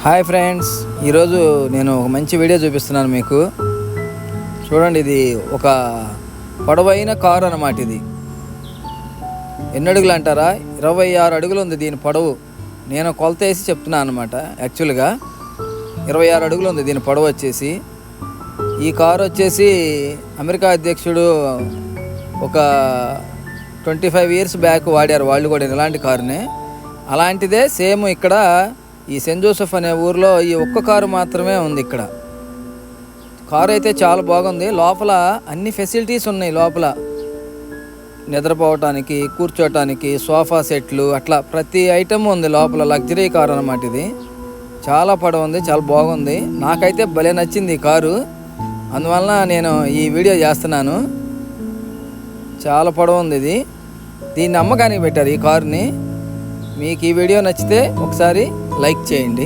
Hi friends, ఈరోజు నేను ఒక మంచి వీడియో చూపిస్తున్నాను మీకు. చూడండి, ఇది ఒక పొడవైన కారు అన్నమాట. ఇది ఎన్ని అడుగులు అంటారా? 26 అడుగులు ఉంది దీని పొడవు. నేను కొలత వేసి చెప్తున్నాను అనమాట. యాక్చువల్గా 26 అడుగులు ఉంది దీని పొడవు వచ్చేసి. ఈ కారు వచ్చేసి అమెరికా అధ్యక్షుడు ఒక 25 ఇయర్స్ బ్యాక్ వాడారు వాళ్ళు కూడా ఇలాంటి కారునే. అలాంటిదే సేమ్ ఇక్కడ ఈ సెయింట్ జోసెఫ్ అనే ఊరిలో ఈ ఒక్క కారు మాత్రమే ఉంది ఇక్కడ. కారు అయితే చాలా బాగుంది. లోపల అన్ని ఫెసిలిటీస్ ఉన్నాయి. లోపల నిద్రపోవటానికి, కూర్చోటానికి, సోఫా సెట్లు, అట్లా ప్రతి ఐటమ్ ఉంది లోపల. లగ్జరీ కారు అన్నమాట ఇది. చాలా పొడవు ఉంది, చాలా బాగుంది. నాకైతే భలే నచ్చింది ఈ కారు. అందువలన నేను ఈ వీడియో చేస్తున్నాను. చాలా పొడవు ఉంది ఇది. దీన్ని అమ్మకానికి పెట్టారు ఈ కారుని. మీకు ఈ వీడియో నచ్చితే ఒకసారి లైక్ చేయండి.